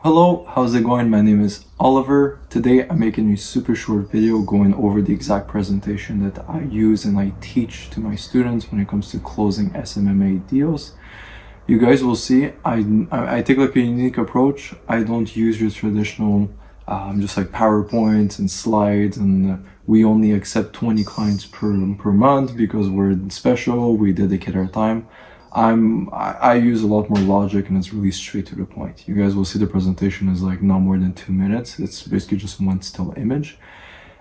Hello, how's it going? My name is Oliver. Today I'm making a super short video going over the exact presentation that I use and I teach to my students when it comes to closing SMMA deals. You guys will see I take like a unique approach. I don't use your traditional just like PowerPoints and slides, and we only accept 20 clients per month because we're special, we dedicate our time. I use a lot more logic and it's really straight to the point. You guys will see the presentation is like not more than 2 minutes. It's basically just one still image.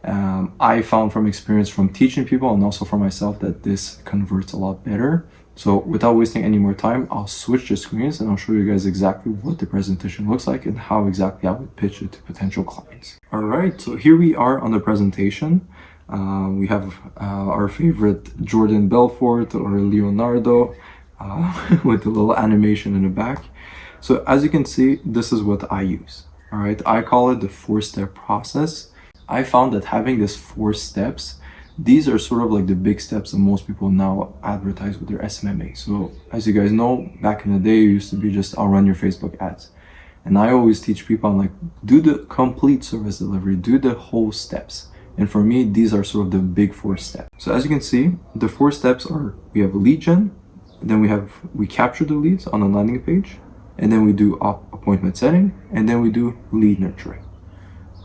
I found from experience from teaching people and also for myself that this converts a lot better. So without wasting any more time, I'll switch the screens and I'll show you guys exactly what the presentation looks like and how exactly I would pitch it to potential clients. All right, so here we are on the presentation. We have our favorite Jordan Belfort or Leonardo. With a little animation in the back. So as you can see, this is what I use. All right, I call it the 4-step process. I found that having this 4 steps, these are sort of like the big steps that most people now advertise with their SMMA. So as you guys know, back in the day, it used to be just, I'll run your Facebook ads. And I always teach people, I'm like, do the complete service delivery, do the whole steps. And for me, these are sort of the big 4 steps. So as you can see, the 4 steps are, we have lead gen, then we capture the leads on the landing page, and then we do appointment setting, and then we do lead nurturing.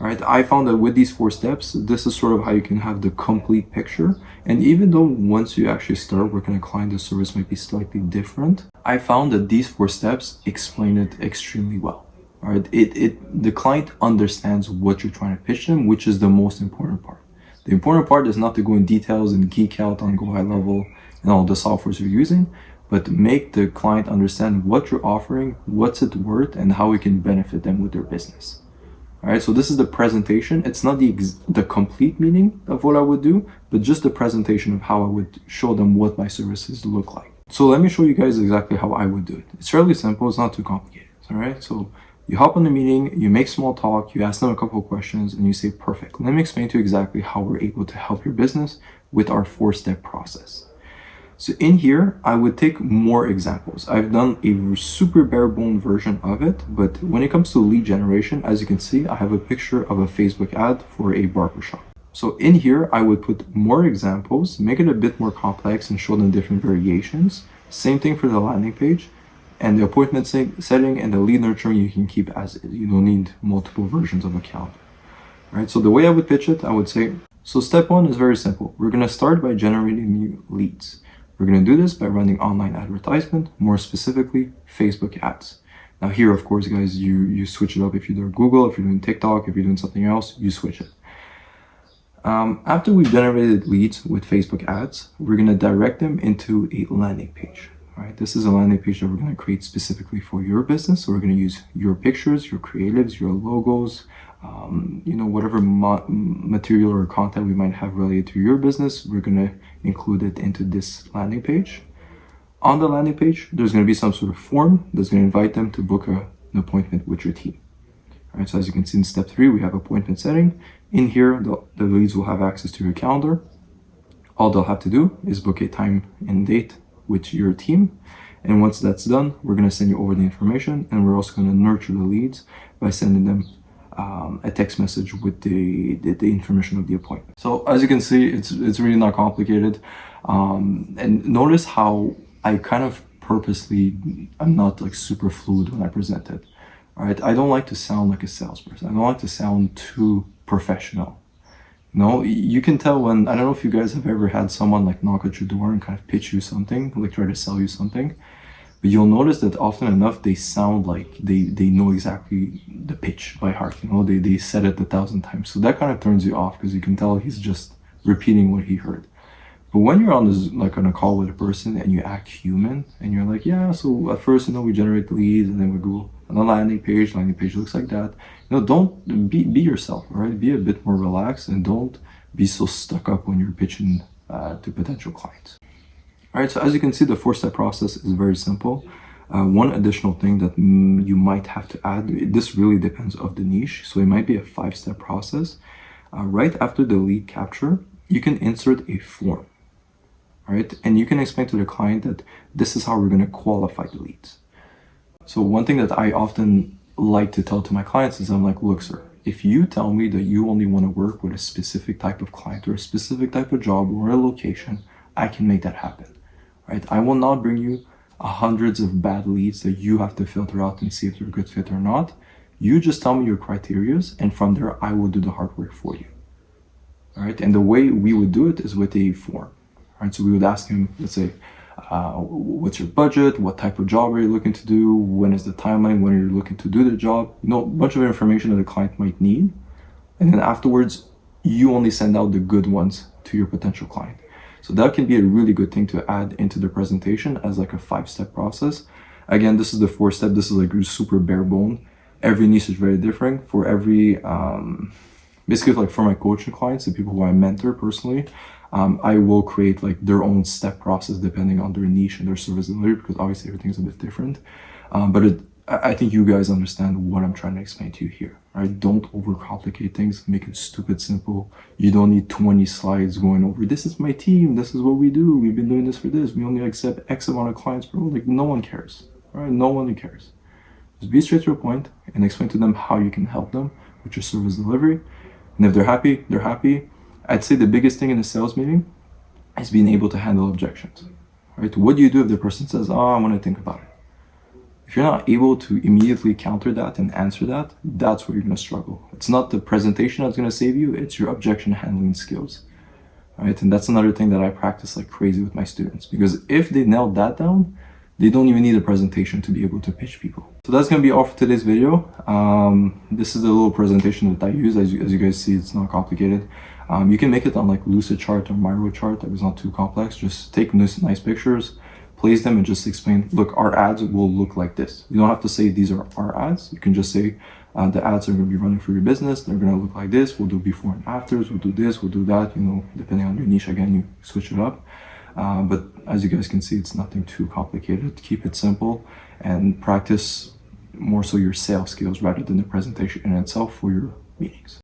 All right, I found that with these 4 steps, this is sort of how you can have the complete picture. And even though once you actually start working a client, the service might be slightly different, I found that these 4 steps explain it extremely well. All right, the client understands what you're trying to pitch them, which is the most important part. The important part is not to go in details and geek out on go high level and all the softwares you're using, but make the client understand what you're offering, what's it worth, and how it can benefit them with their business. All right, so this is the presentation. It's not the complete meaning of what I would do, but just the presentation of how I would show them what my services look like. So let me show you guys exactly how I would do it. It's fairly simple, it's not too complicated. All right, so you hop on the meeting, you make small talk, you ask them a couple of questions, and you say, perfect, let me explain to you exactly how we're able to help your business with our 4-step process. So in here, I would take more examples. I've done a super bare bone version of it, but when it comes to lead generation, as you can see, I have a picture of a Facebook ad for a barbershop. So in here, I would put more examples, make it a bit more complex and show them different variations. Same thing for the landing page, and the appointment setting and the lead nurturing you can keep as is. You don't need multiple versions of a calendar. All right, so the way I would pitch it, I would say, so step 1 is very simple. We're gonna start by generating new leads. We're going to do this by running online advertisement, more specifically Facebook ads. Now here, of course, guys, you switch it up. If you're doing Google, if you're doing TikTok, if you're doing something else, you switch it. After we've generated leads with Facebook ads, we're going to direct them into a landing page. All right, this is a landing page that we're going to create specifically for your business. So we're going to use your pictures, your creatives, your logos, whatever material or content we might have related to your business, we're going to include it into this landing page. On the landing page, there's going to be some sort of form that's going to invite them to book an appointment with your team. All right, so as you can see in step 3, we have appointment setting. In here, the leads will have access to your calendar. All they'll have to do is book a time and date with your team. And once that's done, we're going to send you over the information, and we're also going to nurture the leads by sending them a text message with the information of the appointment. So as you can see, it's really not complicated. And notice how I kind of purposely, I'm not like super fluid when I present it. All right, I don't like to sound like a salesperson. I don't like to sound too professional. You can tell when, I don't know if you guys have ever had someone like knock at your door and kind of pitch you something, like try to sell you something. But you'll notice that often enough, they sound like they know exactly the pitch by heart. They said it 1,000 times. So that kind of turns you off because you can tell he's just repeating what he heard. But when you're on a call with a person and you act human and you're like, yeah, so at first, we generate the leads and then we go on the landing page looks like that. Don't be yourself, all right? Be a bit more relaxed and don't be so stuck up when you're pitching to potential clients. All right, so as you can see, the 4-step process is very simple. One additional thing that you might have to add, this really depends on the niche. So it might be a 5-step process. Right after the lead capture, you can insert a form. All right, and you can explain to the client that this is how we're going to qualify the leads. So one thing that I often like to tell to my clients is I'm like, look, sir, if you tell me that you only want to work with a specific type of client or a specific type of job or a location, I can make that happen, right? I will not bring you hundreds of bad leads that you have to filter out and see if they're a good fit or not. You just tell me your criterias, and from there, I will do the hard work for you. All right. And the way we would do it is with a form. All right. So we would ask him, let's say, what's your budget? What type of job are you looking to do? When is the timeline? When are you looking to do the job? You know, a bunch of information that the client might need. And then afterwards, you only send out the good ones to your potential client. So that can be a really good thing to add into the presentation as like a 5-step process. Again, this is the 4-step. This is like super bare bone. Every niche is very different. For every, basically like for my coaching clients, the people who I mentor personally, I will create like their own step process depending on their niche and their service delivery, because obviously everything's a bit different. I think you guys understand what I'm trying to explain to you here, right? Don't overcomplicate things. Make it stupid simple. You don't need 20 slides going over, this is my team, this is what we do, we've been doing this for this, we only accept X amount of clients per month. Like, no one cares, right? No one cares. Just be straight to the point and explain to them how you can help them with your service delivery. And if they're happy, they're happy. I'd say the biggest thing in a sales meeting is being able to handle objections, right? What do you do if the person says, oh, I want to think about it? If you're not able to immediately counter that and answer that, that's where you're going to struggle. It's not the presentation that's going to save you, it's your objection handling skills, right? And that's another thing that I practice like crazy with my students, because if they nail that down, they don't even need a presentation to be able to pitch people. So that's going to be all for today's video. This is the little presentation that I use. As you guys see, it's not complicated. You can make it on like Lucidchart or MicroChart. That was not too complex. Just take nice pictures, place them, and just explain, look, our ads will look like this. You don't have to say these are our ads. You can just say the ads are going to be running for your business. They're going to look like this. We'll do before and afters. We'll do this. We'll do that. You know, depending on your niche, again, you switch it up. But as you guys can see, it's nothing too complicated. Keep it simple and practice more so your sales skills rather than the presentation in itself for your meetings.